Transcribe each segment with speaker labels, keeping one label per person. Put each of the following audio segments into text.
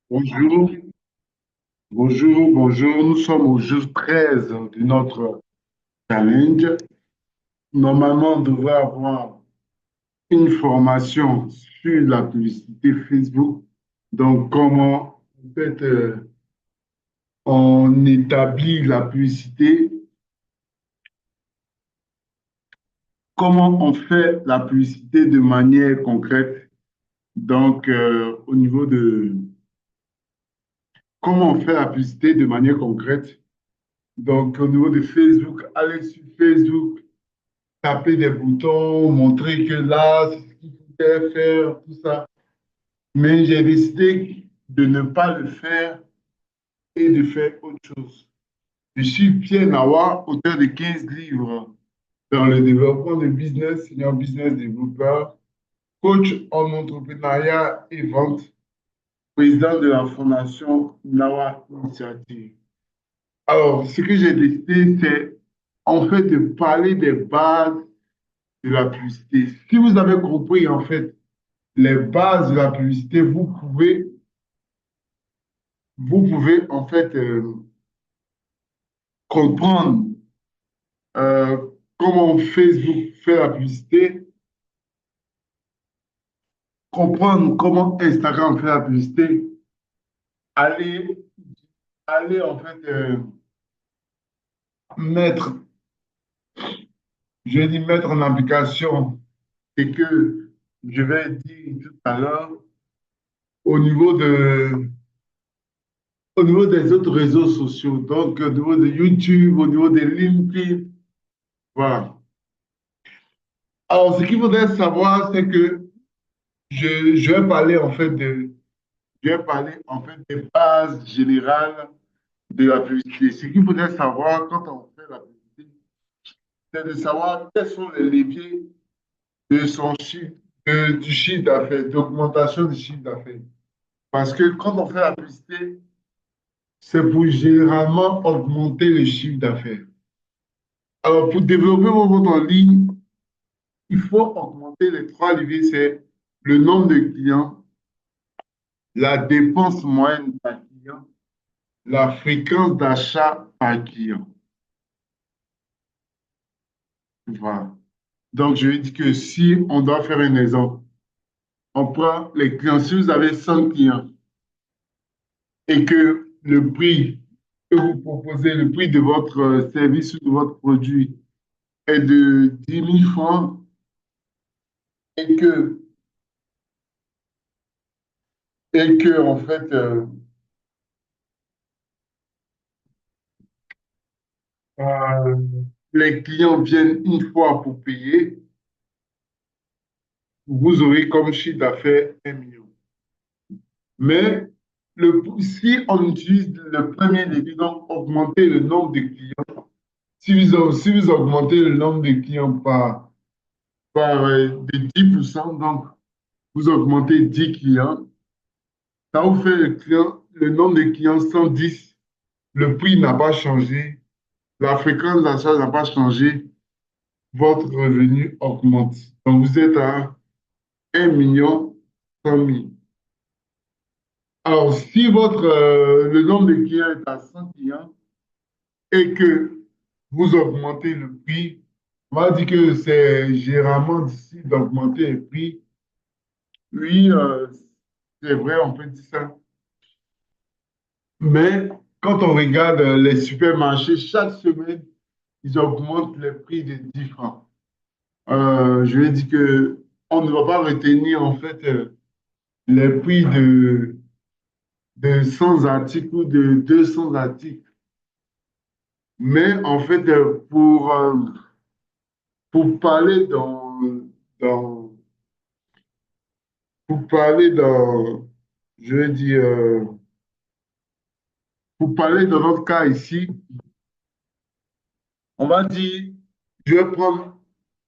Speaker 1: Bonjour, bonjour. Nous sommes au jour 13 de notre challenge. Normalement, on devrait avoir une formation sur la publicité Facebook. Donc, comment en fait, on établit la publicité, comment on fait la publicité de manière concrète. Donc, au niveau de comment on fait la publicité de manière concrète. Donc, au niveau de Facebook, allez sur Facebook, taper des boutons, montrer que là, c'est ce qu'il faut faire, tout ça. Mais j'ai décidé de ne pas le faire et de faire autre chose. Je suis Pierre Nawa, auteur de 15 livres dans le développement de business, senior business développeur, coach en entrepreneuriat et vente, président de la fondation Nawa Initiative. Alors, ce que j'ai décidé, c'est en fait de parler des bases de la publicité. Si vous avez compris en fait les bases de la publicité, vous pouvez en fait comprendre euh, comment Facebook fait la publicité, comprendre comment Instagram fait la publicité, aller, aller en fait mettre, je dis mettre en application ce que je vais dire tout à l'heure au niveau de, au niveau des autres réseaux sociaux, donc au niveau de YouTube, au niveau de LinkedIn, voilà. Alors, ce qu'il faudrait savoir, c'est que je vais parler en fait je vais parler en fait des bases générales de la publicité. Ce qu'il faudrait savoir quand on fait la publicité, c'est de savoir quels sont les leviers de son chiffre, du chiffre d'affaires, d'augmentation du chiffre d'affaires. Parce que quand on fait la publicité, c'est pour généralement augmenter le chiffre d'affaires. Alors, pour développer vos ventes en ligne, il faut augmenter les trois leviers, c'est le nombre de clients, la dépense moyenne par client, la fréquence d'achat par client. Voilà. Donc, je dis que si on doit faire un exemple, on prend les clients. Si vous avez 100 clients et que le prix que vous proposez, le prix de votre service ou de votre produit est de 10 000 francs et que en fait, euh, les clients viennent une fois pour payer, vous aurez comme chiffre d'affaires 1 million. Mais si on utilise le premier débit, donc augmenter le nombre de clients, si vous augmentez le nombre de clients de 10%, donc vous augmentez 10 clients, ça vous fait le nombre de clients 110, le prix n'a pas changé, la fréquence d'achat n'a pas changé, votre revenu augmente. Donc vous êtes à 1 100 000. Alors, si le nombre de clients est à 100 clients et que vous augmentez le prix, on va dire que c'est généralement difficile d'augmenter le prix. Oui, c'est vrai, on peut dire ça. Mais quand on regarde les supermarchés, chaque semaine, ils augmentent les prix de 10 francs. Je vais dire que on ne va pas retenir en fait les prix de 100 articles ou de 200 articles. Mais en fait, pour parler dans, pour parler dans, je vais dire, pour parler dans notre cas ici, on va dire, je vais prendre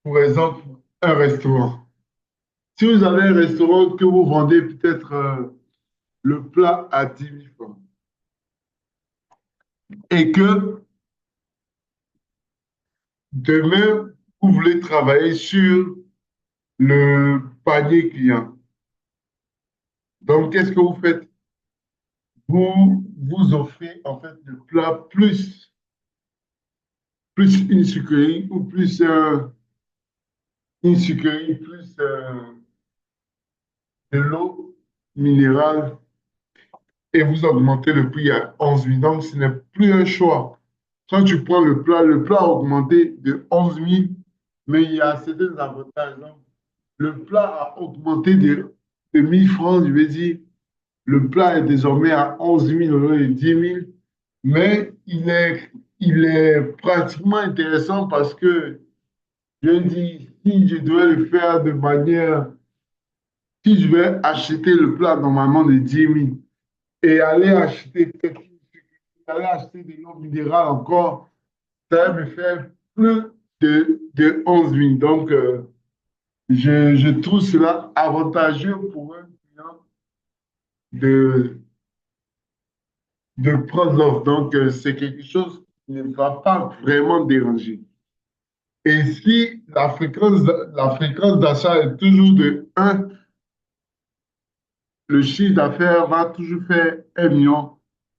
Speaker 1: pour exemple un restaurant. Si vous avez un restaurant que vous vendez peut-être le plat à 10 000 francs et que demain, vous voulez travailler sur le panier client. Donc, qu'est-ce que vous faites? vous offrez en fait le plat plus une sucrerie ou plus une sucrerie plus de l'eau minérale et vous augmentez le prix à 11 000. Donc, ce n'est plus un choix. Quand tu prends le plat a augmenté de 11 000, mais il y a certains avantages. Donc, le plat a augmenté de 1 000 francs, je vais dire. Le plat est désormais à 11 000 au lieu de 10 000, mais il est pratiquement intéressant parce que je dis, si je devais le faire de manière, si je vais acheter le plat normalement de 10 000 et aller acheter de l'eau minérale encore, ça va me faire plus de 11 000. Donc, je trouve cela avantageux pour un client de, de prendre l'offre. Donc, c'est quelque chose qui ne va pas vraiment déranger. Et si la fréquence d'achat est toujours de un, le chiffre d'affaires va toujours faire 1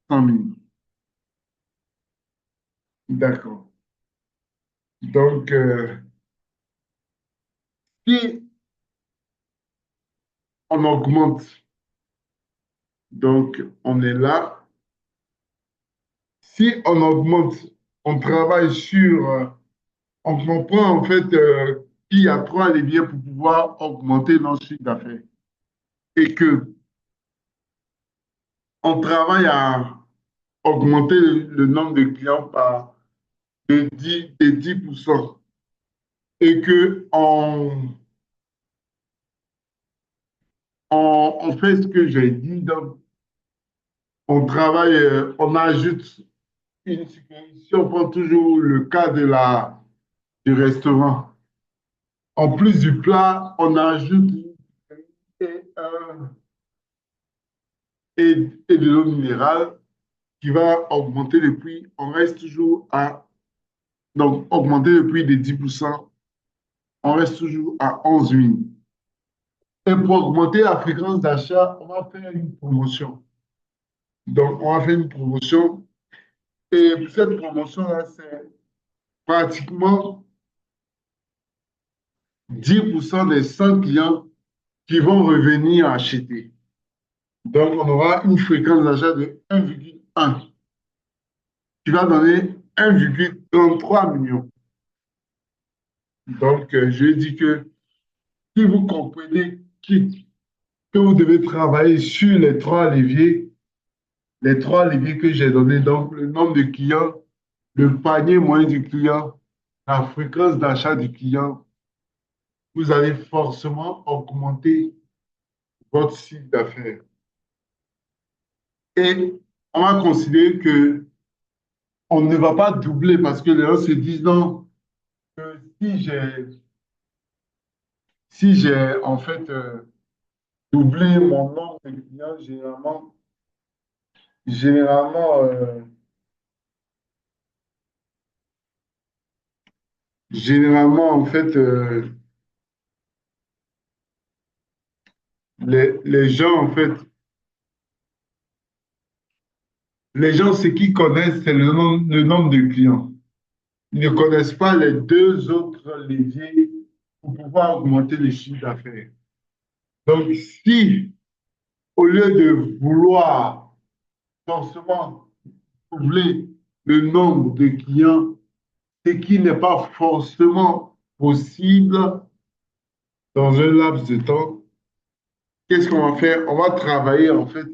Speaker 1: 100 000. D'accord. Donc, si on augmente, donc on est là. Si on augmente, on travaille sur, on comprend en fait qu'il y a trois leviers pour pouvoir augmenter notre chiffre d'affaires et que on travaille à augmenter le nombre de clients par de 10% et que on fait ce que j'ai dit, donc on travaille, on ajoute une sécurité. Si on prend toujours le cas du restaurant, en plus du plat, on ajoute et, euh, et de l'eau minérale qui va augmenter le prix. On reste toujours à, donc, augmenter le prix de 10%, on reste toujours à 11 000. Et pour augmenter la fréquence d'achat, on va faire une promotion. Donc, on va faire une promotion. Et cette promotion-là, c'est pratiquement 10% des 100 clients qui vont revenir acheter. Donc, on aura une fréquence d'achat de 1,1 qui va donner 1,33 million. Donc, je dis que si vous comprenez que vous devez travailler sur les trois leviers que j'ai donnés, donc le nombre de clients, le panier moyen du client, la fréquence d'achat du client, vous allez forcément augmenter votre chiffre d'affaires. Et on va considérer que on ne va pas doubler parce que les gens se disent non, que si j'ai en fait doublé mon nombre de clients, généralement, généralement en fait, les gens en fait, les gens ce qu'ils connaissent, c'est le nombre de clients. Ils ne connaissent pas les deux autres leviers pour pouvoir augmenter le chiffre d'affaires. Donc, si au lieu de vouloir forcément doubler le nombre de clients, ce qui n'est pas forcément possible dans un laps de temps, qu'est-ce qu'on va faire? On va travailler en fait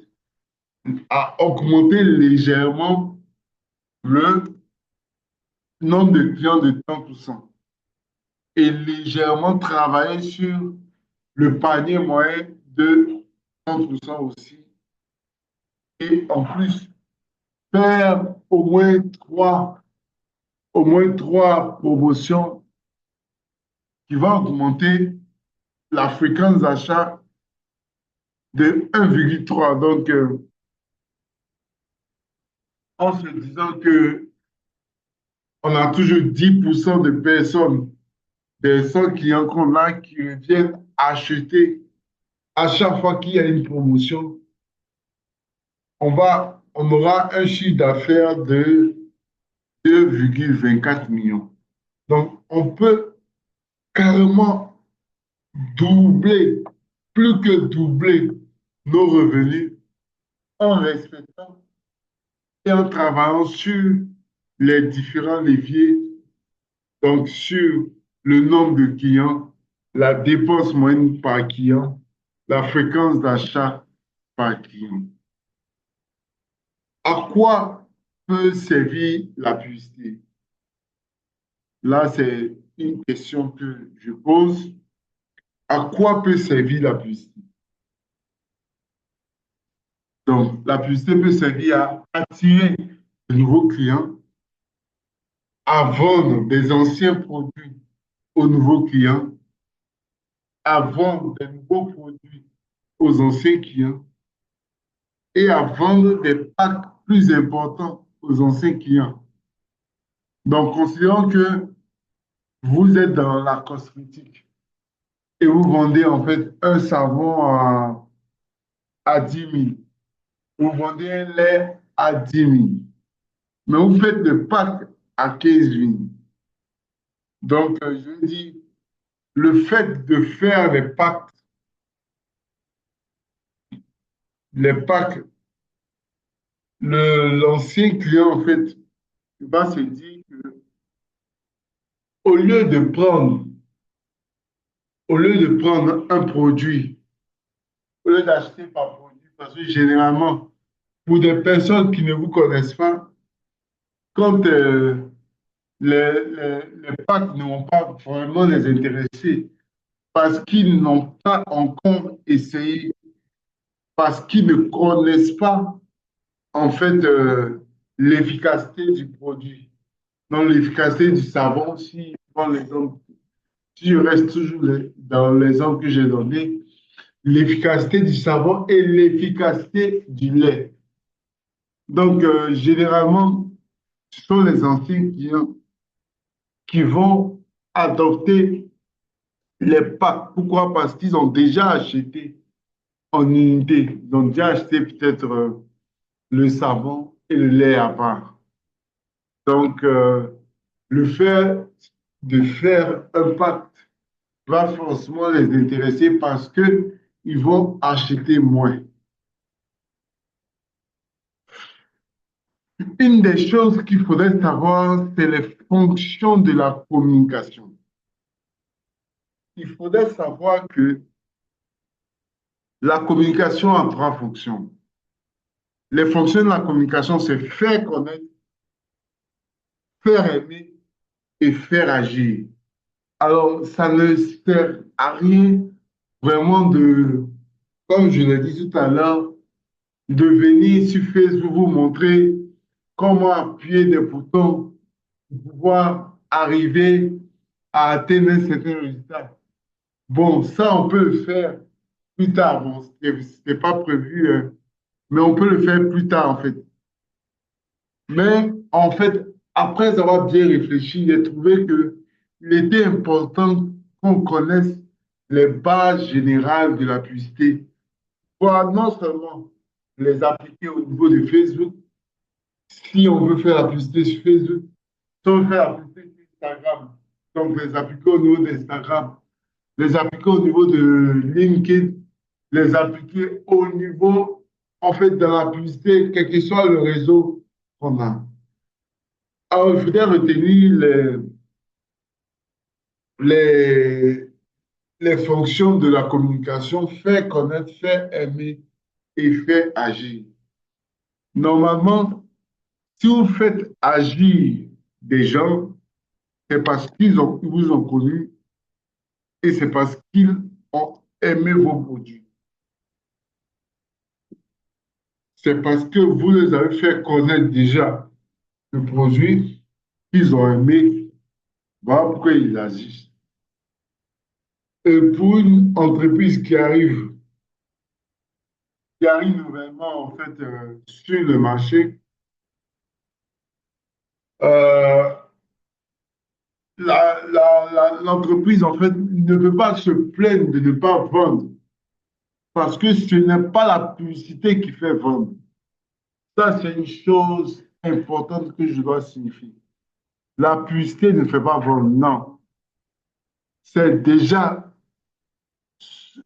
Speaker 1: à augmenter légèrement le nombre de clients de 30% et légèrement travailler sur le panier moyen de 30% aussi. Et en plus, faire au moins trois promotions qui vont augmenter la fréquence d'achat de 1,3. Donc, en se disant que on a toujours 10% de personnes, des 100 clients qu'on a qui viennent acheter à chaque fois qu'il y a une promotion, on aura un chiffre d'affaires de 2,24 millions. Donc, on peut carrément doubler, plus que doubler nos revenus en respectant et en travaillant sur les différents leviers, donc sur le nombre de clients, la dépense moyenne par client, la fréquence d'achat par client. À quoi peut servir la publicité? Là, c'est une question que je pose. À quoi peut servir la publicité? Donc, la publicité peut servir à attirer de nouveaux clients, à vendre des anciens produits aux nouveaux clients, à vendre des nouveaux produits aux anciens clients et à vendre des packs plus importants aux anciens clients. Donc, considérons que vous êtes dans la cosmétique et vous vendez en fait un savon à 10 000. Vous vendez un lait à 10 000. Mais vous faites le pack à 15 000. Donc, je dis, le fait de faire les packs, l'ancien client, en fait, va se dire que au lieu de prendre, au lieu de prendre un produit, au lieu d'acheter par produit, parce que généralement, pour des personnes qui ne vous connaissent pas, quand les packs ne vont pas vraiment les intéresser, parce qu'ils n'ont pas encore essayé, parce qu'ils ne connaissent pas en fait l'efficacité du produit. Donc l'efficacité du savon, si, si je reste toujours dans l'exemple que j'ai donné, l'efficacité du savon et l'efficacité du lait. Donc généralement, ce sont les anciens qui vont adopter les packs. Pourquoi? Parce qu'ils ont déjà acheté en unité. Ils ont déjà acheté peut-être le savon et le lait à part. Donc, le fait de faire un pacte va forcément les intéresser parce qu'ils vont acheter moins. Une des choses qu'il faudrait savoir, c'est les fonctions de la communication. Il faudrait savoir que la communication a trois fonctions. Les fonctions de la communication, c'est faire connaître, faire aimer et faire agir. Alors, ça ne sert à rien vraiment de, comme je l'ai dit tout à l'heure, de venir sur Facebook vous montrer comment appuyer des boutons pour pouvoir arriver à atteindre un certain résultat. Bon, ça, on peut le faire plus tard. Bon, ce n'est pas prévu, mais on peut le faire plus tard, en fait. Mais en fait, après avoir bien réfléchi, j'ai trouvé qu'il était important qu'on connaisse les bases générales de la publicité pour non seulement les appliquer au niveau de Facebook, si on veut faire la publicité sur Facebook, si on veut faire la publicité sur Instagram, donc les appliquer au niveau d'Instagram, les appliquer au niveau de LinkedIn, les appliquer au niveau, en fait, de la publicité, quel que soit le réseau qu'on a. Alors, il faudrait retenir les, les fonctions de la communication, faire connaître, faire aimer et faire agir. Normalement, si vous faites agir des gens, c'est parce ils vous ont connu et c'est parce qu'ils ont aimé vos produits. C'est parce que vous les avez fait connaître déjà le produit qu'ils ont aimé. Voilà pourquoi ils agissent. Et pour une entreprise qui arrive nouvellement en fait sur le marché, euh, l'entreprise en fait ne peut pas se plaindre de ne pas vendre parce que ce n'est pas la publicité qui fait vendre. Ça, c'est une chose importante que je dois signifier. La publicité ne fait pas vendre, non. C'est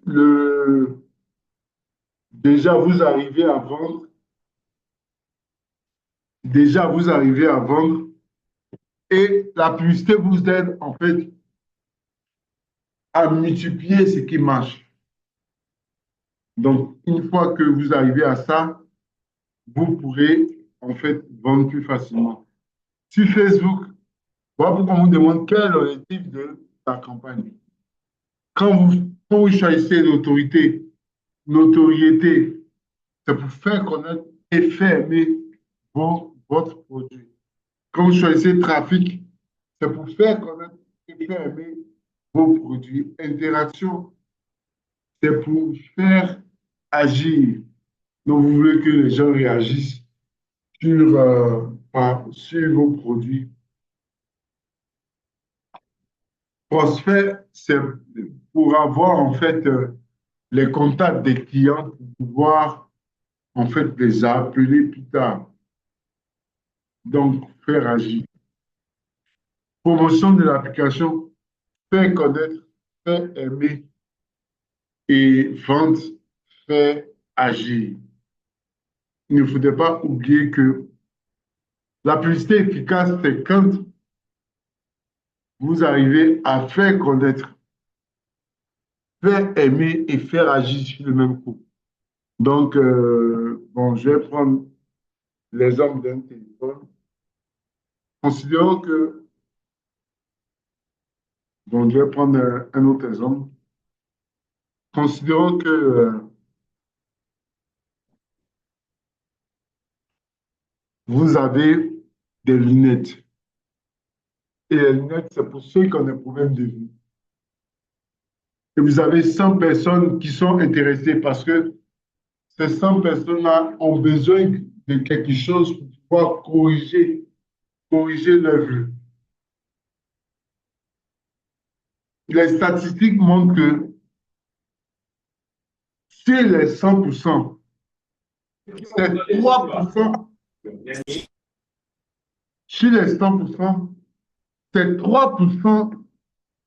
Speaker 1: le, déjà vous arrivez à vendre, déjà vous arrivez à vendre et la publicité vous aide en fait à multiplier ce qui marche. Donc, une fois que vous arrivez à ça, vous pourrez en fait vendre plus facilement. Sur Facebook, voilà pourquoi on vous demande quel est l'objectif de la campagne. Quand vous choisissez notoriété, c'est pour faire connaître et faire aimer votre produit. Quand vous choisissez trafic, c'est pour faire connaître et faire aimer vos produits. Interaction, c'est pour faire agir. Donc, vous voulez que les gens réagissent sur vos produits. Prospect, c'est pour avoir en fait les contacts des clients pour pouvoir en fait les appeler plus tard. Donc, faire agir. Promotion de l'application, faire connaître, faire aimer et vente, faire agir. Il ne faudrait pas oublier que la publicité efficace, c'est quand vous arrivez à faire connaître, faire aimer et faire agir sur le même coup. Donc, bon, je vais prendre l'exemple d'un téléphone. Considérons que, bon, je vais prendre un autre exemple. Considérons que vous avez des lunettes. Et les lunettes, c'est pour ceux qui ont des problèmes de vue. Et vous avez 100 personnes qui sont intéressées parce que ces 100 personnes-là ont besoin de quelque chose pour pouvoir corriger leur vue. Les statistiques montrent que sur les 100%, c'est 3%, sur les 100%, c'est 3%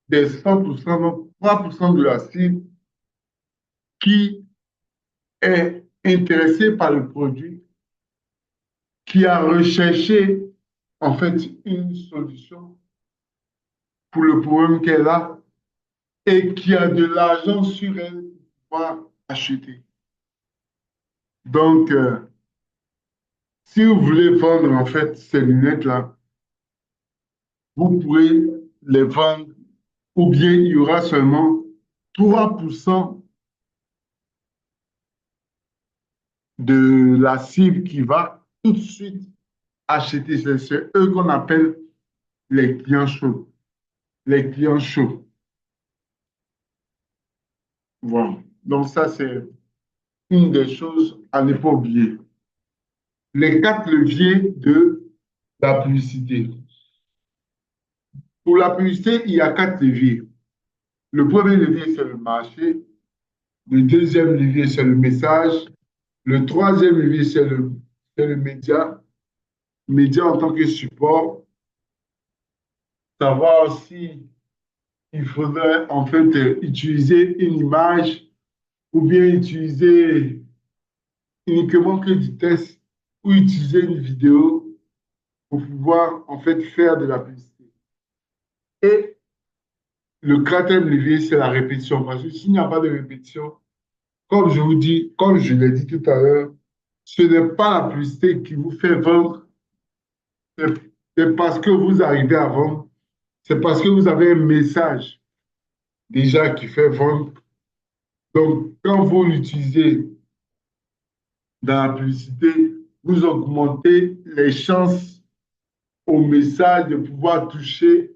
Speaker 1: des 100%, donc 3% de la cible qui est intéressée par le produit, qui a recherché en fait une solution pour le problème qu'elle a et qui a de l'argent sur elle pour pouvoir acheter. Donc, si vous voulez vendre en fait ces lunettes-là, vous pourrez les vendre ou bien il y aura seulement 3% de la cible qui va tout de suite acheter. C'est eux qu'on appelle les clients chauds. Les clients chauds. Voilà. Donc ça, c'est une des choses à ne pas oublier. Les 4 leviers de la publicité. Pour la publicité, il y a 4 leviers. Le premier levier, c'est le marché. Le deuxième levier, c'est le message. Le troisième levier, c'est le média. Média en tant que support. Savoir si il faudrait en fait utiliser une image ou bien utiliser uniquement que du texte ou utiliser une vidéo pour pouvoir en fait faire de la publicité. Et le quatrième levier, c'est la répétition. Parce que s'il n'y a pas de répétition, comme je vous dis, comme je l'ai dit tout à l'heure, ce n'est pas la publicité qui vous fait vendre, c'est parce que vous arrivez à vendre, c'est parce que vous avez un message déjà qui fait vendre. Donc, quand vous l'utilisez dans la publicité, vous augmentez les chances au message de pouvoir toucher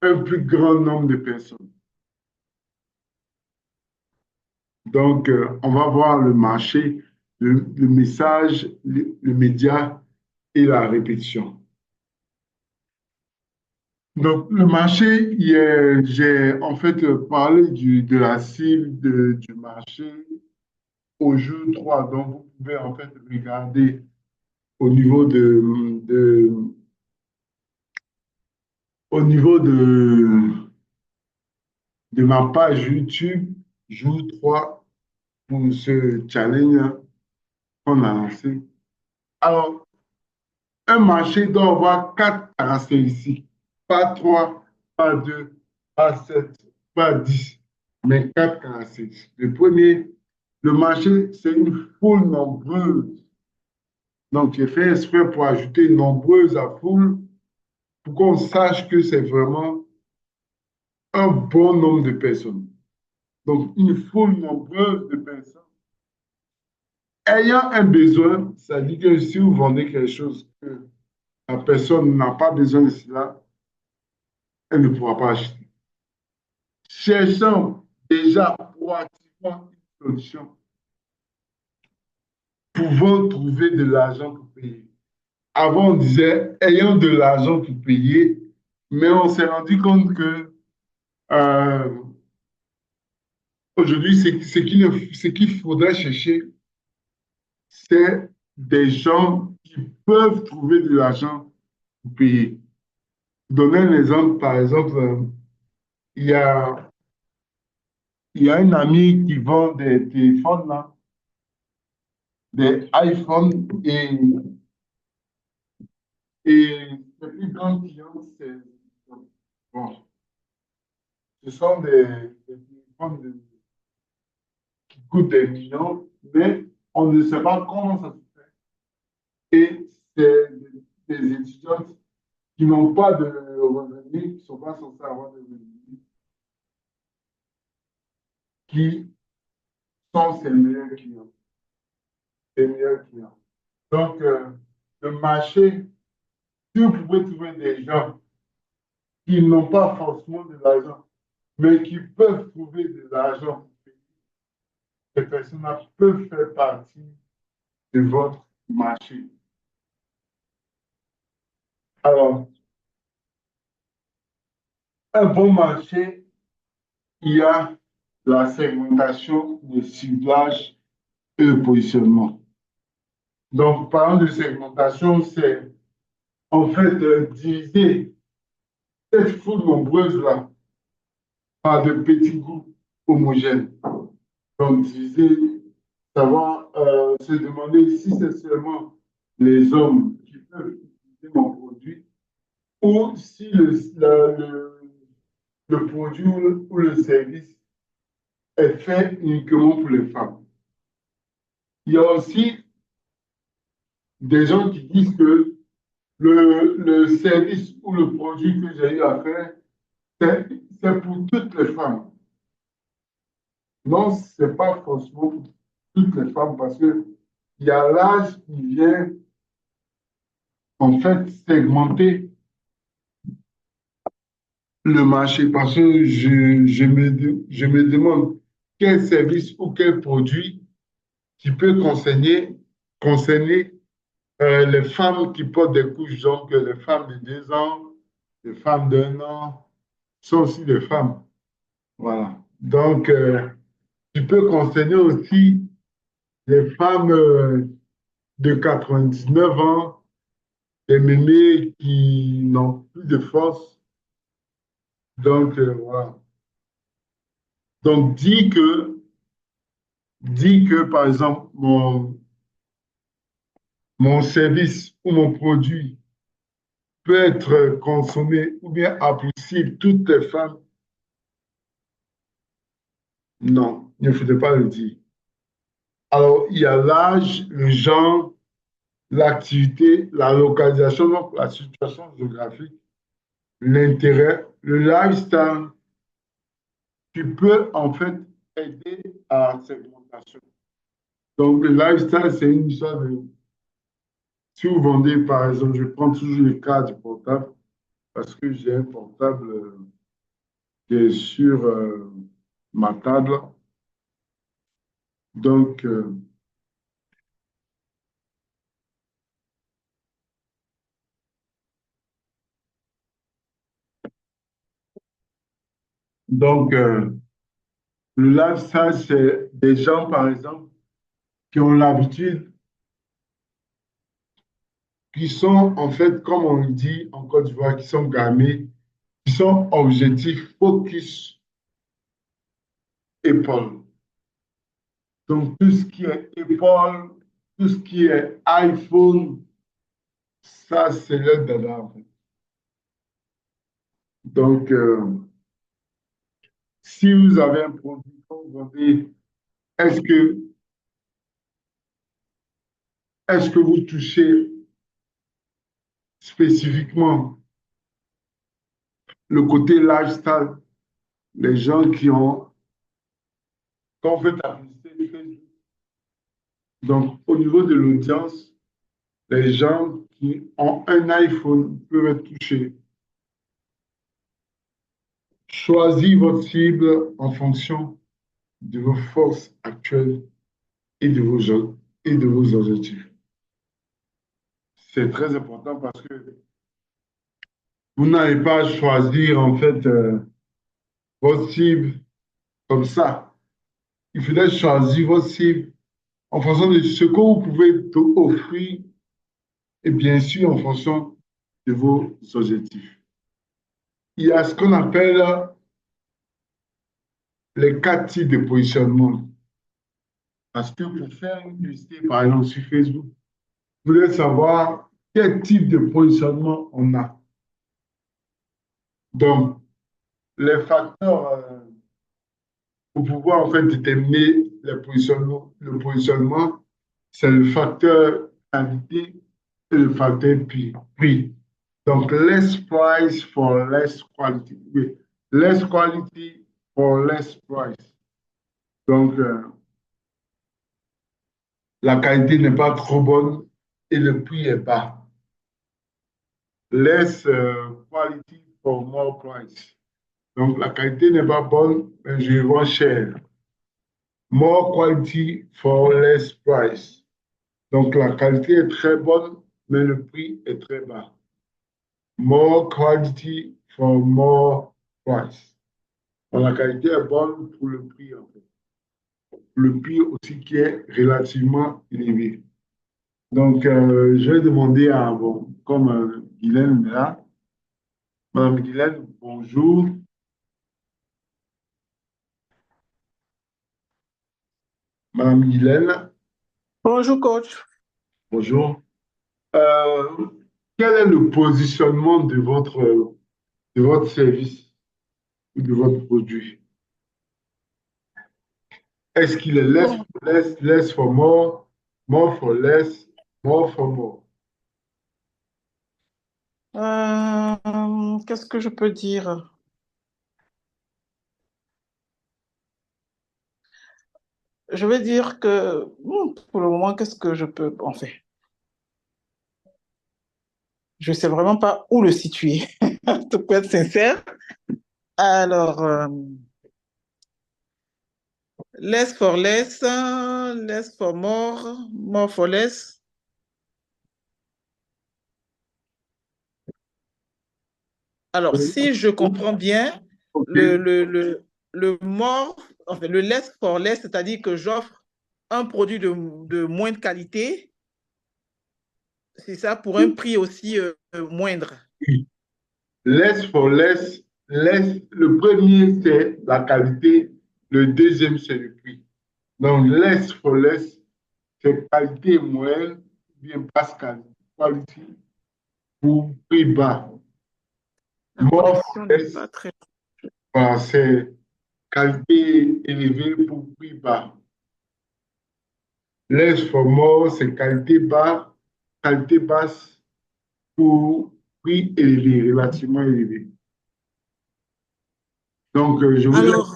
Speaker 1: un plus grand nombre de personnes. Donc, on va voir le marché, le message, le média et la répétition. Donc, le marché, j'ai en fait parlé de la cible du marché au jour 3. Donc, vous pouvez en fait regarder au niveau au niveau de ma page YouTube, jour 3 pour ce challenge qu'on a lancé. Alors, un marché doit avoir quatre caractéristiques, pas trois, pas deux, pas sept, pas 10, mais quatre caractéristiques. Le premier, le marché, c'est une foule nombreuse. Donc, j'ai fait exprès pour ajouter nombreuse à foule pour qu'on sache que c'est vraiment un bon nombre de personnes. Donc, une foule nombreuse de personnes ayant un besoin, ça dit que si vous vendez quelque chose que la personne n'a pas besoin de cela, elle ne pourra pas acheter. Cherchant déjà proactivement une solution, pouvant trouver de l'argent pour payer. Avant, on disait ayant de l'argent pour payer, mais on s'est rendu compte que euh, aujourd'hui, ce qu'il faudrait chercher, c'est des gens qui peuvent trouver de l'argent pour payer. Donner un exemple, par exemple, il y a, il y a un ami qui vend des téléphones, là, des iPhones, et les plus grands clients, c'est bon, ce sont des téléphones qui coûtent des millions, mais on ne sait pas comment ça se fait. Et c'est des étudiants qui n'ont pas de revenus, qui ne sont pas censés avoir de revenus, qui sont ses meilleurs clients, ses meilleurs clients. Donc, le marché, si vous pouvez trouver des gens qui n'ont pas forcément de l'argent, mais qui peuvent trouver de l'argent, ces personnes-là peuvent faire partie de votre marché. Alors, un bon marché, il y a la segmentation, le ciblage et le positionnement. Donc, parlant de segmentation, c'est en fait diviser cette foule nombreuse-là par de petits groupes homogènes. Donc, diviser, savoir se demander si c'est seulement les hommes qui peuvent utiliser mon produit ou si le produit ou le service est fait uniquement pour les femmes. Il y a aussi des gens qui disent que le service ou le produit que j'ai eu à faire, c'est pour toutes les femmes. Non, ce n'est pas forcément pour toutes les femmes parce qu'il y a l'âge qui vient en fait segmenter le marché parce que je me demande quel service ou quel produit qui peut concerner les femmes qui portent des couches, donc les femmes de 2 ans, les femmes d'1 an, sont aussi des femmes. Voilà. Donc, tu peux concerner aussi les femmes de 99 ans, les mémés qui n'ont plus de force. Donc, voilà. Donc, dis que, par exemple, mon service ou mon produit peut être consommé ou bien apprécié toutes les femmes. Non, il ne faudrait pas le dire. Alors, il y a l'âge, le genre, l'activité, la localisation, donc la situation géographique, l'intérêt, le lifestyle, qui peut en fait aider à la segmentation. Donc, le lifestyle, c'est une histoire de. Si vous vendez, par exemple, je prends toujours le cas du portable parce que j'ai un portable qui est sur ma table. Donc, donc le lifestyle, c'est des gens, par exemple, qui ont l'habitude qui sont, en fait, comme on le dit en Côte d'Ivoire, qui sont gamés, qui sont objectifs, focus, épaule. Donc, tout ce qui est épaule, tout ce qui est iPhone, ça, c'est le dada, en fait. Donc, si vous avez un produit que vous vendez, est-ce que, est-ce que vous touchez spécifiquement le côté lifestyle, les gens qui ont, quand on fait de la publicité Facebook, donc au niveau de l'audience, les gens qui ont un iPhone peuvent être touchés. Choisissez votre cible en fonction de vos forces actuelles et et de vos objectifs. C'est très important parce que vous n'allez pas choisir en fait votre cible comme ça. Il faudrait choisir votre cible en fonction de ce que vous pouvez offrir et bien sûr en fonction de vos objectifs. Il y a ce qu'on appelle les 4 types de positionnement. Parce que pour faire une publicité, par exemple, sur Facebook, vous voulez savoir quel type de positionnement on a. Donc, les facteurs pour pouvoir en fait déterminer le positionnement, c'est le facteur qualité et le facteur prix. Donc, less price for less quality. Oui. Less quality for less price. Donc, la qualité n'est pas trop bonne et le prix est bas. Less quality for more price. Donc, la qualité n'est pas bonne, mais je vends cher. More quality for less price. Donc, la qualité est très bonne, mais le prix est très bas. More quality for more price. Donc, la qualité est bonne pour le prix, en fait. Le prix aussi qui est relativement élevé. Donc, je vais demander à, bon, comme Guylaine est là, Madame Guylaine, bonjour. Madame Guylaine,
Speaker 2: Bonjour, coach.
Speaker 1: bonjour. Euh, Quel est le positionnement de votre service ou de votre produit? Est-ce qu'il est less
Speaker 2: Bon,
Speaker 1: for less, less for more for less, more for more?
Speaker 2: qu'est-ce que je peux dire? Je vais dire que pour le moment, qu'est-ce que je peux en faire? Je ne sais vraiment pas où le situer, pour être sincère. Alors, less for less, less for more, more for less. Alors, si je comprends bien, le,
Speaker 1: OK.
Speaker 2: le, le, le more, enfin, le less for less, c'est-à-dire que j'offre un produit de moindre qualité, c'est ça, pour un prix aussi moindre.
Speaker 1: Oui. Less for less, le premier, c'est la qualité, le deuxième, c'est le prix. Donc, less for less, c'est qualité moyenne, bien basse qualité pour prix bas.
Speaker 2: La
Speaker 1: More for
Speaker 2: connexion n'est
Speaker 1: less,
Speaker 2: pas très...
Speaker 1: voilà, c'est qualité élevée pour prix bas. Less for more, c'est qualité basse pour prix élevé, relativement élevé. Donc, je voudrais,
Speaker 2: Alors,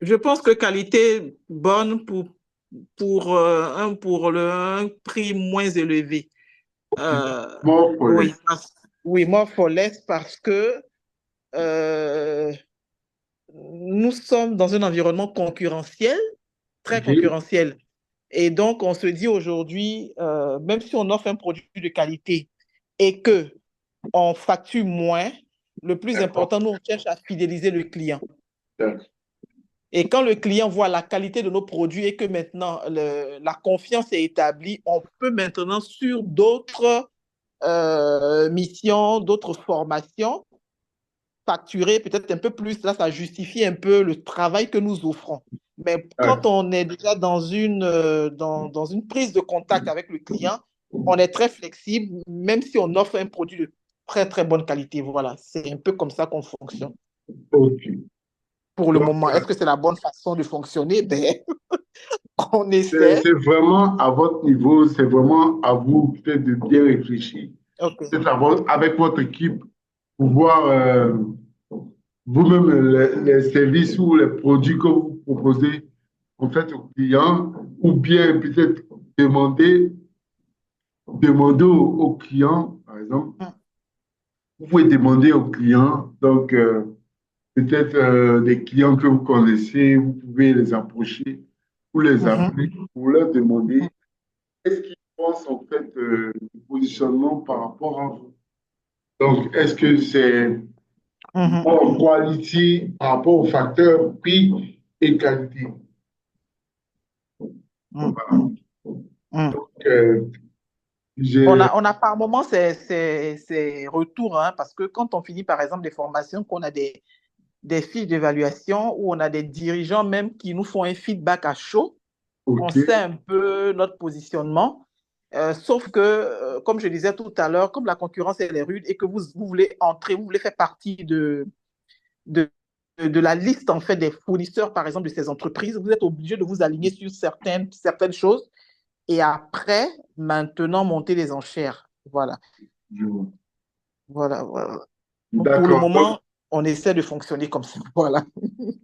Speaker 2: je pense que qualité bonne pour un prix moins élevé.
Speaker 1: more for
Speaker 2: Oui,
Speaker 1: less.
Speaker 2: oui, more for less parce que euh, nous sommes dans un environnement concurrentiel, très
Speaker 1: OK?
Speaker 2: concurrentiel. Et donc, on se dit aujourd'hui, même si on offre un produit de qualité et que on facture moins, le plus
Speaker 1: D'accord.
Speaker 2: important, nous, on cherche à fidéliser le client.
Speaker 1: D'accord.
Speaker 2: Et quand le client voit la qualité de nos produits et que maintenant la confiance est établie, on peut maintenant sur d'autres missions, d'autres formations, facturer peut-être un peu plus. Là, ça justifie un peu le travail que nous offrons. Mais quand
Speaker 1: D'accord.
Speaker 2: on est déjà dans une prise de contact avec le client, on est très flexible, même si on offre un produit de très, très bonne qualité. Voilà, c'est un peu comme ça qu'on fonctionne
Speaker 1: Ok.
Speaker 2: pour le
Speaker 1: Donc,
Speaker 2: moment. Est-ce que c'est la bonne façon de fonctionner? Ben, on
Speaker 1: c'est
Speaker 2: essaie.
Speaker 1: vraiment à votre niveau, c'est vraiment à vous peut-être de bien réfléchir.
Speaker 2: OK.
Speaker 1: C'est avec votre équipe, pouvoir vous-même les services ou les produits que vous proposez en fait aux clients, ou bien peut-être demander, demander aux clients, par exemple, vous pouvez demander aux clients, donc peut-être des clients que vous connaissez, vous pouvez les approcher ou les
Speaker 2: Mhm,
Speaker 1: appeler pour leur demander qu'est-ce qu'ils pensent en fait du positionnement par rapport à vous. Donc, est-ce que c'est
Speaker 2: mhm,
Speaker 1: en quality par rapport au facteur prix et qualité?
Speaker 2: mhm,
Speaker 1: Voilà.
Speaker 2: mhm.
Speaker 1: Donc, j'ai,
Speaker 2: On a par moments ces retours, hein, parce que quand on finit par exemple des formations, qu'on a des fiches d'évaluation où on a des dirigeants même qui nous font un feedback à chaud. On
Speaker 1: OK,
Speaker 2: sait un peu notre positionnement. Sauf que, comme je disais tout à l'heure, comme la concurrence elle est rude et que vous voulez entrer, vous voulez faire partie de, de la liste en fait des fournisseurs, par exemple, de ces entreprises, vous êtes obligé de vous aligner sur certaines choses et après, maintenant, monter les enchères. Voilà,
Speaker 1: je vois.
Speaker 2: voilà. Donc, pour le
Speaker 1: D'accord. Donc,
Speaker 2: moment, on essaie de fonctionner comme ça. Voilà.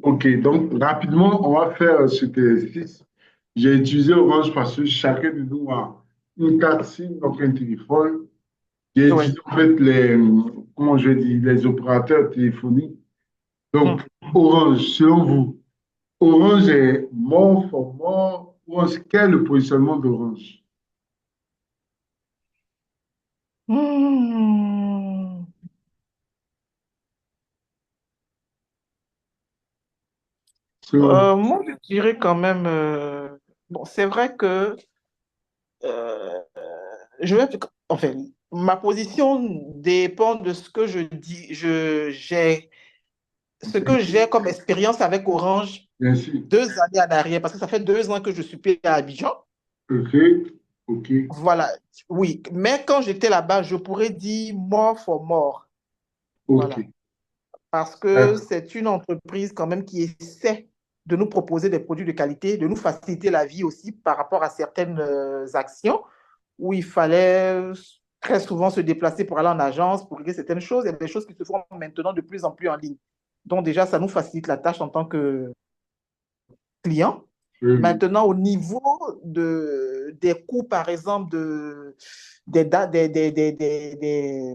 Speaker 1: OK. Donc, rapidement, on va faire cet exercice. J'ai utilisé Orange parce que chacun de nous a une carte SIM, donc un téléphone. J'ai
Speaker 2: Oui.
Speaker 1: utilisé en fait comment je dis, les opérateurs téléphoniques. Donc, Orange, selon vous, Orange est mort for mort. Quel est le positionnement d'Orange?
Speaker 2: Hmm.
Speaker 1: Selon vous.
Speaker 2: Moi, je dirais quand même, bon, c'est vrai que euh, je vais, enfin, ma position dépend de ce que je dis, ce que j'ai comme expérience avec Orange
Speaker 1: Bien sûr.
Speaker 2: 2 années en arrière, parce que ça fait 2 ans que je suis plus à Abidjan.
Speaker 1: OK. OK.
Speaker 2: Voilà, oui. Mais quand j'étais là-bas, je pourrais dire mort for mort.
Speaker 1: OK.
Speaker 2: Voilà. Parce que
Speaker 1: D'accord.
Speaker 2: c'est une entreprise quand même qui essaie de nous proposer des produits de qualité, de nous faciliter la vie aussi par rapport à certaines actions où il fallait très souvent se déplacer pour aller en agence, pour régler certaines choses. Il y a des choses qui se font maintenant de plus en plus en ligne. Donc déjà, ça nous facilite la tâche en tant que client.
Speaker 1: Oui, oui.
Speaker 2: Maintenant, au niveau des coûts, par exemple,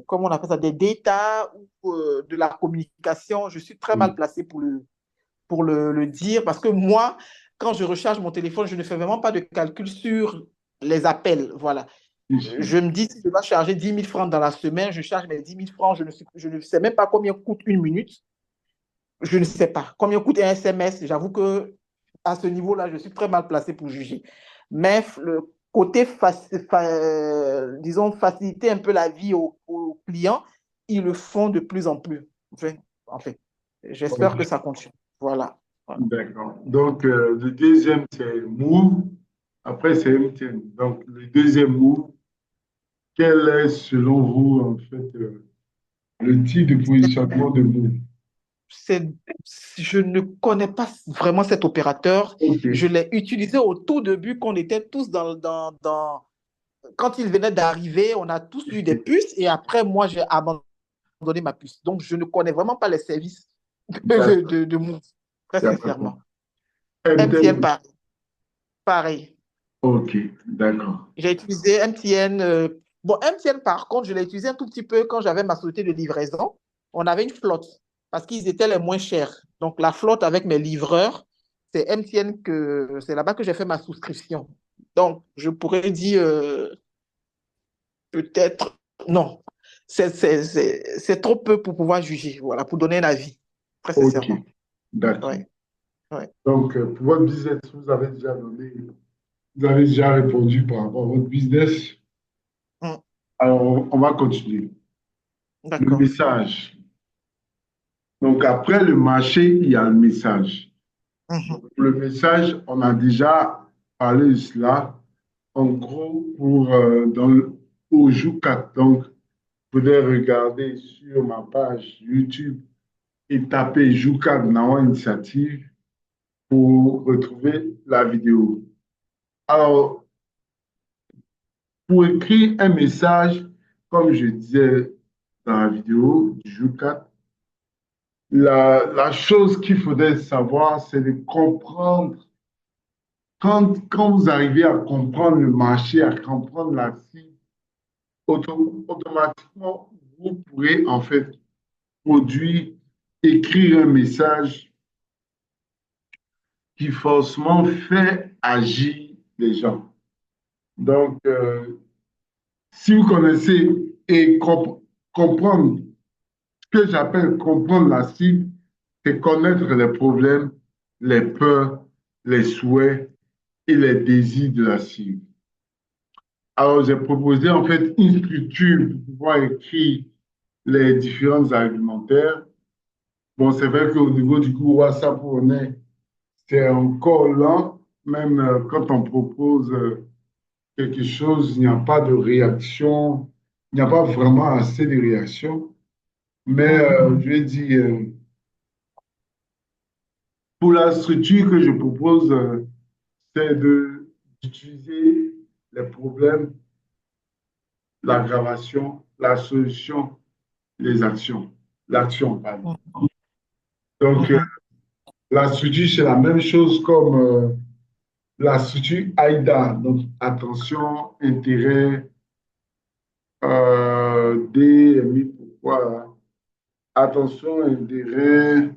Speaker 2: comment on appelle ça, des data ou de la communication, je suis très mal
Speaker 1: Oui.
Speaker 2: placé pour le dire parce que moi, quand je recharge mon téléphone, je ne fais vraiment pas de calcul sur les appels. Voilà.
Speaker 1: Ici.
Speaker 2: Je me dis, si je dois charger 10 000 francs dans la semaine, je charge mes 10 000 francs. Je ne sais même pas combien coûte une minute. Je ne sais pas. Combien coûte un SMS? J'avoue que à ce niveau-là, je suis très mal placé pour juger. Mais le côté, disons, faciliter un peu la vie aux clients, ils le font de plus en plus. En fait, j'espère que
Speaker 1: OK.
Speaker 2: ça continue. Voilà. Voilà.
Speaker 1: D'accord. Donc, le deuxième, c'est Move. Après, c'est MTN. Donc, le deuxième Move, quel est, selon vous, en fait, le type de positionnement de Move?
Speaker 2: C'est, je ne connais pas vraiment cet opérateur. Je
Speaker 1: OK.
Speaker 2: l'ai utilisé au tout début, quand on était tous quand il venait d'arriver, on a tous eu des puces et après, moi, j'ai abandonné ma puce. Donc, je ne connais vraiment pas les services
Speaker 1: D'accord.
Speaker 2: de Move, très
Speaker 1: Il n'y a pas de
Speaker 2: sincèrement.
Speaker 1: problème. MTN.
Speaker 2: MTN, pareil.
Speaker 1: OK. D'accord.
Speaker 2: J'ai utilisé MTN. Bon, MTN, par contre, je l'ai utilisé un tout petit peu quand j'avais ma société de livraison. On avait une flotte parce qu'ils étaient les moins chers. Donc, la flotte avec mes livreurs, c'est MTN c'est là-bas que j'ai fait ma souscription. Donc, je pourrais dire peut-être non. C'est trop peu pour pouvoir juger, voilà, pour donner un avis, très
Speaker 1: OK.
Speaker 2: sincèrement.
Speaker 1: D'accord.
Speaker 2: Ouais, ouais.
Speaker 1: Donc, pour votre business, vous avez déjà répondu par rapport à votre business.
Speaker 2: Mm.
Speaker 1: Alors, on va continuer. Le
Speaker 2: D'accord.
Speaker 1: message. Donc, après le marché, il y a le message.
Speaker 2: Mhm.
Speaker 1: Le message, on a déjà parlé de cela. En gros, au Joukat, donc, vous pouvez regarder sur ma page YouTube et taper Joukat Nawa Initiative pour retrouver la vidéo. Alors, pour écrire un message, comme je disais dans la vidéo du Joukat, la chose qu'il faudrait savoir, c'est de comprendre. Quand vous arrivez à comprendre le marché, à comprendre la cible, automatiquement, vous pourrez en fait produire, écrire un message qui forcément fait agir les gens. Donc, si vous connaissez et comprendre, ce que j'appelle comprendre la cible, c'est connaître les problèmes, les peurs, les souhaits et les désirs de la cible. Alors, j'ai proposé en fait une structure pour pouvoir écrire les différents argumentaires. Bon, c'est vrai qu'au niveau du groupe WhatsApp où on est, c'est encore lent. Même quand on propose quelque chose, il n'y a pas de réaction, il n'y a pas vraiment assez de réaction. Mais je vais dire, pour la structure que je propose, c'est d'utiliser les problèmes, l'aggravation, la solution, les actions. L'action, pardon. Donc,
Speaker 2: Mhm.
Speaker 1: la structure, c'est la même chose comme la structure AIDA. Donc, attention, intérêt, D, mis pourquoi? Hein? Attention, intérêt,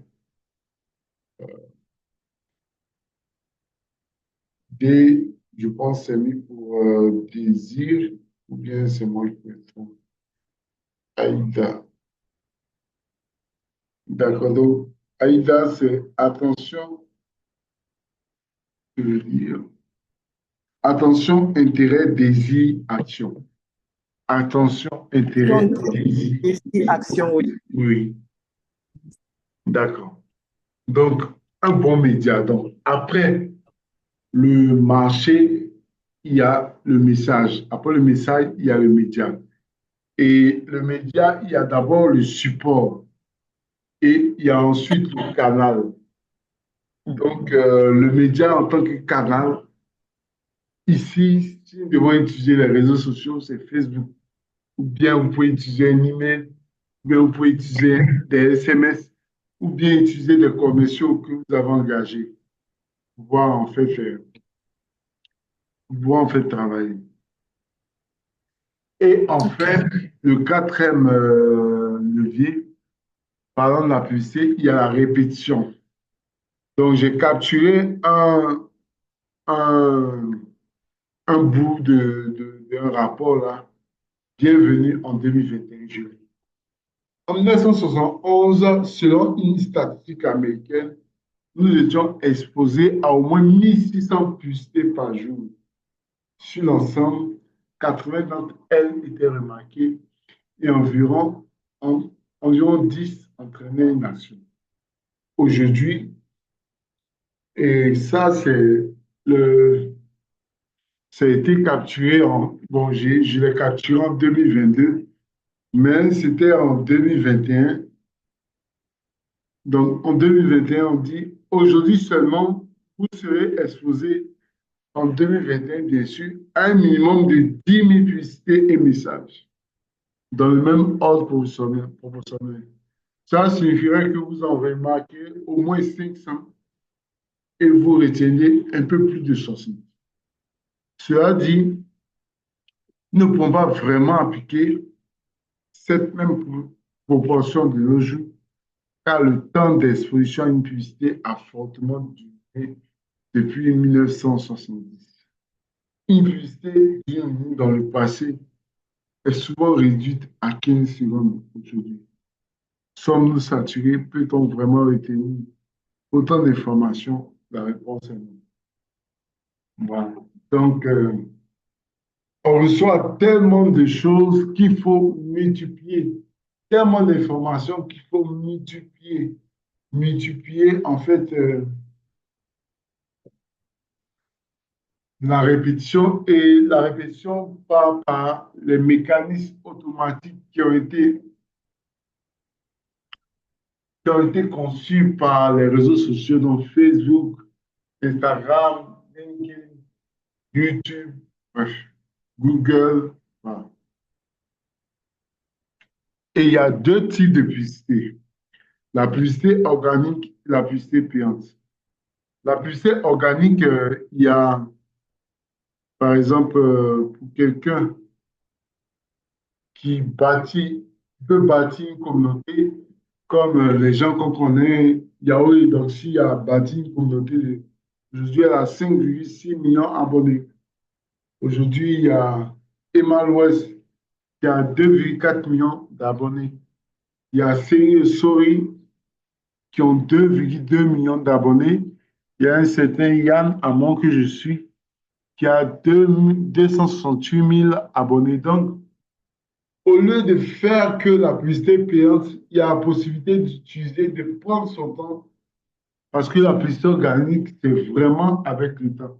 Speaker 1: D, je pense, c'est mis pour désir, ou bien c'est moi qui me trompe. AIDA. D'accord, donc AIDA, c'est attention, je veux dire. Attention, intérêt, désir, action. Attention, intérêt,
Speaker 2: Action,
Speaker 1: désir.
Speaker 2: défi, action, oui.
Speaker 1: Oui, d'accord. Donc, un bon média. Donc, après le marché, il y a le message. Après le message, il y a le média. Et le média, il y a d'abord le support et il y a ensuite le canal. Donc, le média en tant que canal, ici, si nous devons utiliser les réseaux sociaux, c'est Facebook. Ou bien vous pouvez utiliser un email, ou bien vous pouvez utiliser des SMS, ou bien utiliser des commerciaux que vous avez engagés pour pouvoir en fait, pour pouvoir en fait travailler. Et en
Speaker 2: OK.
Speaker 1: fait, le quatrième levier, parlant de la publicité, il y a la répétition. Donc, j'ai capturé un, un bout d'un rapport là, bienvenue en 2021, juillet. En 1971, selon une statistique américaine, nous étions exposés à au moins 1600 publicités par jour. Sur l'ensemble, 80 d'entre elles étaient remarquées et environ 10 entraînaient une action. Aujourd'hui, et ça, le, ça a été capturé bon, je l'ai capturé en 2022, mais c'était en 2021. Donc, en 2021, on dit, aujourd'hui seulement, vous serez exposé en 2021, bien sûr, à un minimum de 10 000 publicités et messages dans le même ordre proportionnel. Ça signifierait que vous en remarquez au moins 500 et vous retiendrez un peu plus de 60. Cela dit, nous ne pouvons pas vraiment appliquer cette même proportion de nos jours, car le temps d'exposition à une publicité a fortement duré depuis 1970. Une publicité d'une dans le passé est souvent réduite à 15 secondes aujourd'hui. Sommes-nous saturés? Peut-on vraiment retenir autant d'informations? La réponse est non. Voilà. Donc, On reçoit tellement de choses qu'il faut multiplier, tellement d'informations qu'il faut multiplier. Multiplier, en fait, la répétition et la répétition par les mécanismes automatiques qui ont été conçus par les réseaux sociaux, donc Facebook, Instagram, LinkedIn, YouTube, bref, Google. Voilà. Et il y a deux types de publicité. La publicité organique et la publicité payante. La publicité organique, il y a, par exemple, pour quelqu'un qui bâtit, peut bâtir une communauté, comme les gens qu'on connaît, Yahoo Doxy a bâti une communauté, aujourd'hui elle a 5,6 millions d'abonnés. Aujourd'hui, il y a Emal West qui a 2,4 millions d'abonnés. Il y a Seri Sori qui ont 2,2 millions d'abonnés. Il y a un certain Yann Amon que je suis qui a 268 000 abonnés. Donc, au lieu de faire que la publicité payante, il y a la possibilité d'utiliser, de prendre son temps, parce que la publicité organique, c'est vraiment avec le temps.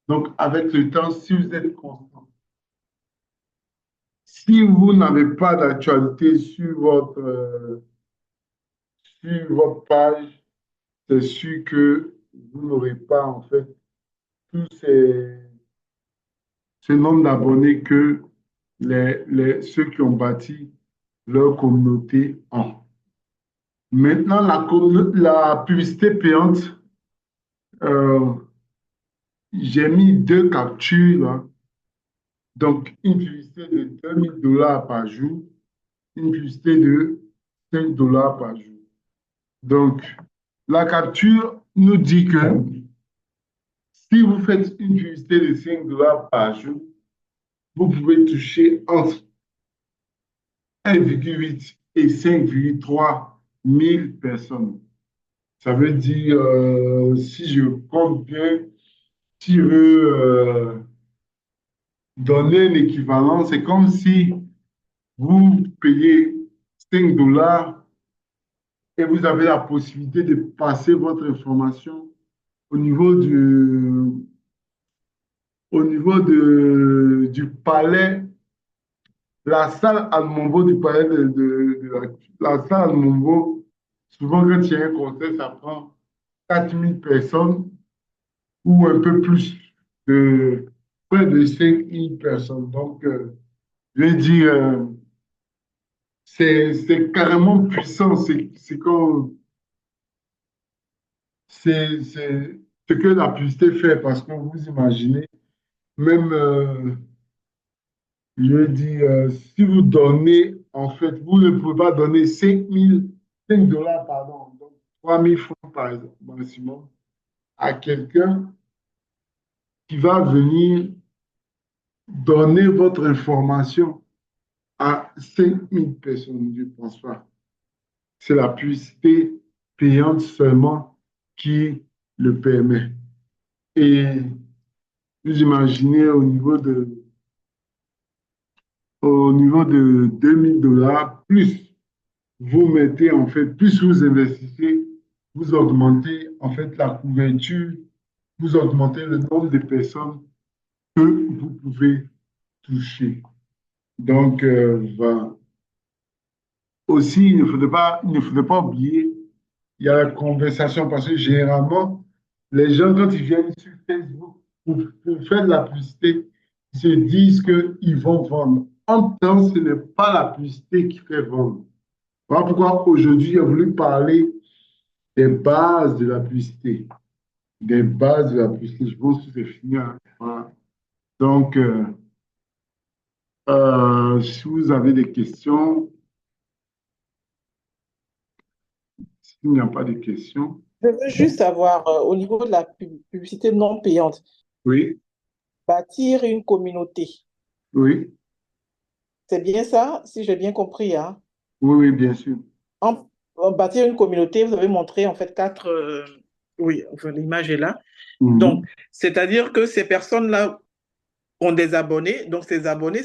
Speaker 1: Donc, avec le temps, si vous êtes constant, si vous n'avez pas d'actualité sur votre page, c'est sûr que vous n'aurez pas, en fait, tous ce nombre d'abonnés que ceux qui ont bâti leur communauté ont. Maintenant, la publicité payante, euh, j'ai mis deux captures là. Donc, une publicité de 2 000 $ par jour, une publicité de 5 $ par jour. Donc, la capture nous dit que si vous faites une publicité de 5 $ par jour, vous pouvez toucher entre 1,8 et 5,3 000 personnes. Ça veut dire, si je compte bien, si je veux donner un équivalent, c'est comme si vous payez 5 $ et vous avez la possibilité de passer votre information au niveau du palais, la salle Almombo du palais la salle Almombo. Souvent, quand il y a un concert, ça prend 4 000 personnes ou un peu plus, de près de 5 000 personnes. Donc, je vais dire, c'est carrément puissant. C'est ce que la publicité fait parce que vous imaginez, même, je veux dire, si vous donnez, en fait, vous ne pouvez pas donner 5 $ pardon, donc 3 000 francs par exemple, maximum, à quelqu'un qui va venir donner votre information à 5 000 personnes. Je ne pense pas. C'est la publicité payante seulement qui le permet. Et vous imaginez au niveau de 2 000 $, plus vous mettez, en fait, plus vous investissez, vous augmentez, en fait, la couverture, vous augmentez le nombre de personnes que vous pouvez toucher. Donc, voilà. Aussi, il ne faudrait pas oublier, il y a la conversation, parce que généralement, les gens, quand ils viennent sur Facebook pour faire de la publicité, ils se disent qu'ils vont vendre. En temps, ce n'est pas la publicité qui fait vendre. Voilà pourquoi aujourd'hui, j'ai voulu parler des bases de la publicité. Des bases de la publicité. Je pense que c'est fini, hein. Voilà. Donc, si vous avez des questions, s'il n'y a pas de questions,
Speaker 2: Je veux juste savoir, au niveau de la publicité non payante,
Speaker 1: oui,
Speaker 2: bâtir une communauté,
Speaker 1: oui,
Speaker 2: c'est bien ça, si j'ai bien compris, hein?
Speaker 1: oui, oui, bien sûr.
Speaker 2: En bâtir une communauté, vous avez montré en fait quatre. Oui, enfin, l'image est là. Donc,
Speaker 1: Mhm.
Speaker 2: c'est-à-dire que ces personnes-là, ont des abonnés, donc ces abonnés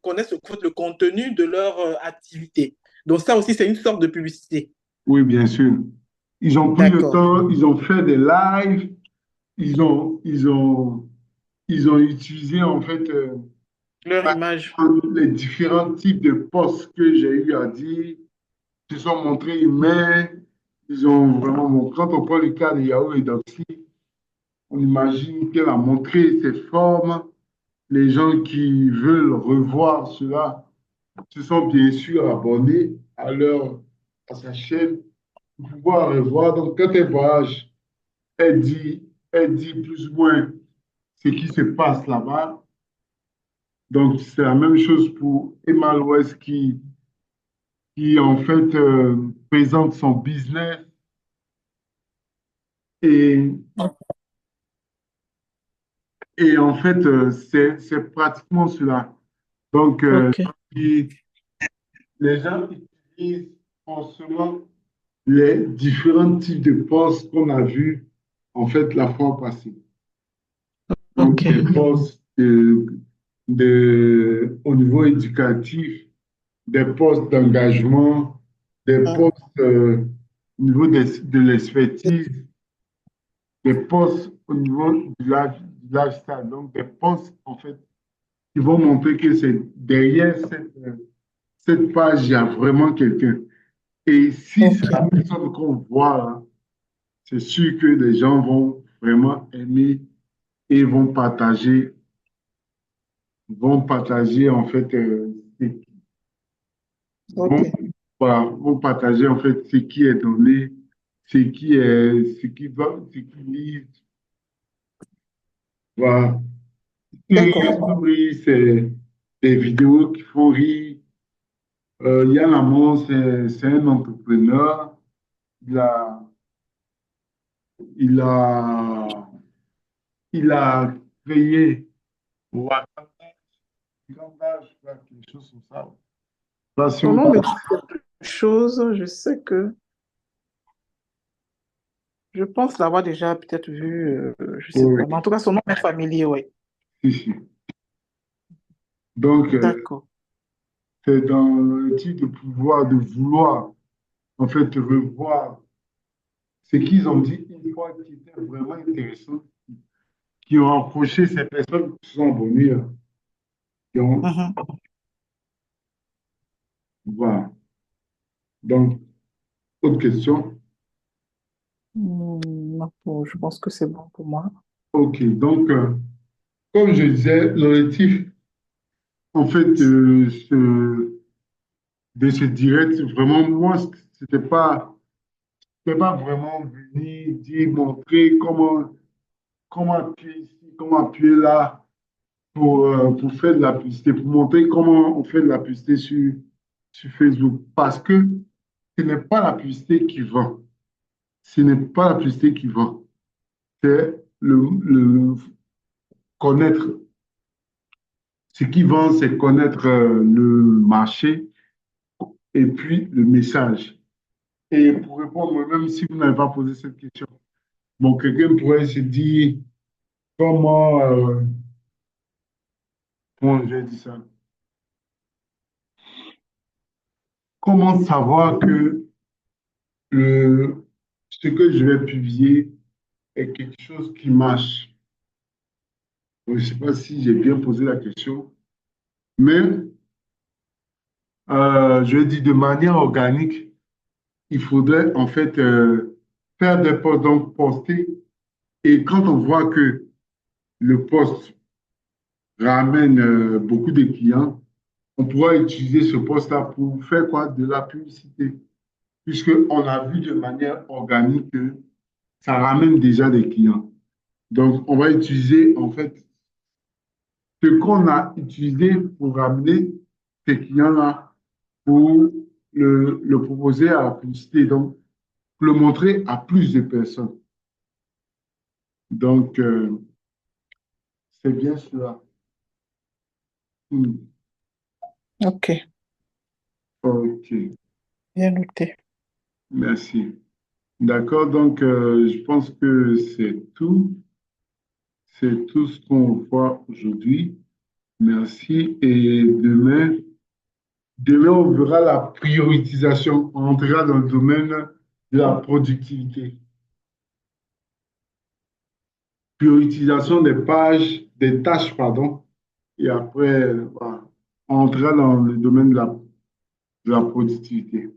Speaker 2: connaissent le contenu de leur activité. Donc ça aussi, c'est une sorte de publicité.
Speaker 1: Oui, bien sûr. Ils ont pris le
Speaker 2: D'accord.
Speaker 1: temps, ils ont fait des lives, ils ont, ils ont, ils ont utilisé en fait
Speaker 2: Leur image.
Speaker 1: les différents types de posts que j'ai eu à dire. Ils se sont montrés humains, ils ont vraiment montré. Quand on prend le cas de Yahoo et d'Oxy, on imagine qu'elle a montré ses formes. Les gens qui veulent revoir cela se sont bien sûr abonnés à sa chaîne pour pouvoir revoir. Donc, quand elle voyage, elle dit plus ou moins ce qui se passe là-bas. Donc, c'est la même chose pour Emma West qui en fait présente son business et, et en fait, c'est pratiquement cela. Donc,
Speaker 2: Ok.
Speaker 1: qui- les gens utilisent forcément les différents types de postes qu'on a vus en fait la fois passée. Donc,
Speaker 2: Ok.
Speaker 1: des postes au niveau éducatif, des postes d'engagement, des
Speaker 2: Mm.
Speaker 1: postes au niveau de l'expertise, des postes au niveau du lifestyle. Donc, des postes en fait qui vont montrer que c'est derrière cette page, il y a vraiment quelqu'un. Et si c'est la
Speaker 2: Ok.
Speaker 1: personne qu'on voit, hein, c'est sûr que les gens vont vraiment aimer et vont partager en fait, vont,
Speaker 2: Ok.
Speaker 1: voilà, vont partager en fait ce qui est donné, ce qui va, ce qui livre. Voilà.
Speaker 2: D'accord.
Speaker 1: Oui, c'est des vidéos qui font rire. Yann Lamont, c'est un entrepreneur. Il a, il a, il a créé Wakanda, Wakanda, je crois, quelque chose comme ça. Là, si
Speaker 2: Son
Speaker 1: on
Speaker 2: nom me dit quelque chose. Je sais que je pense l'avoir déjà peut-être vu. Je sais
Speaker 1: oui,
Speaker 2: pas. Mais en tout cas, son nom est familier, oui.
Speaker 1: si, si. Donc,
Speaker 2: D'accord.
Speaker 1: c'est dans le type de pouvoir, de vouloir, en fait, revoir ce qu'ils ont dit une fois qui était vraiment intéressant, qui ont approché ces personnes qui se sont abonnées, hein, qui ont,
Speaker 2: Mhm.
Speaker 1: voilà. Donc, autre question.
Speaker 2: Non, bon, je pense que c'est bon pour moi.
Speaker 1: OK. Donc, comme je disais, l'objectif, en fait, de ce direct, vraiment, moi, c'était pas vraiment venir dire, montrer comment appuyer ici, comment appuyer là pour faire de la publicité, pour montrer comment on fait de la publicité sur Facebook. Parce que ce n'est pas la publicité qui vend. Ce n'est pas la publicité qui vend. C'est le connaître. Ce qui vend, c'est connaître le marché et puis le message. Et pour répondre, même si vous n'avez pas posé cette question, bon, quelqu'un pourrait se dire comment, comment je vais dire ça, comment savoir que ce que je vais publier est quelque chose qui marche. Je ne sais pas si j'ai bien posé la question, mais je vais dire de manière organique, il faudrait en fait faire des posts, donc poster. Et quand on voit que le post ramène beaucoup de clients, on pourra utiliser ce poste-là pour faire quoi? De la publicité. Puisqu'on a vu de manière organique que ça ramène déjà des clients. Donc, on va utiliser en fait ce qu'on a utilisé pour ramener ces clients-là pour le proposer à la publicité, donc pour le montrer à plus de personnes. Donc, c'est bien cela. Hmm.
Speaker 2: Ok,
Speaker 1: OK,
Speaker 2: bien noté.
Speaker 1: merci. D'accord, donc je pense que c'est tout. C'est tout ce qu'on voit aujourd'hui. Merci. Et demain, on verra la priorisation. On entrera dans le domaine de la productivité. Priorisation des pages, des tâches, pardon. Et après, voilà, on entrera dans le domaine de la productivité.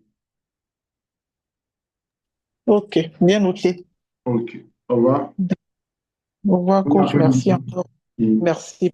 Speaker 2: Ok, bien noté.
Speaker 1: OK. Au revoir.
Speaker 2: Au revoir,
Speaker 1: Bon
Speaker 2: coach. Merci
Speaker 1: après-midi.
Speaker 2: encore. Merci.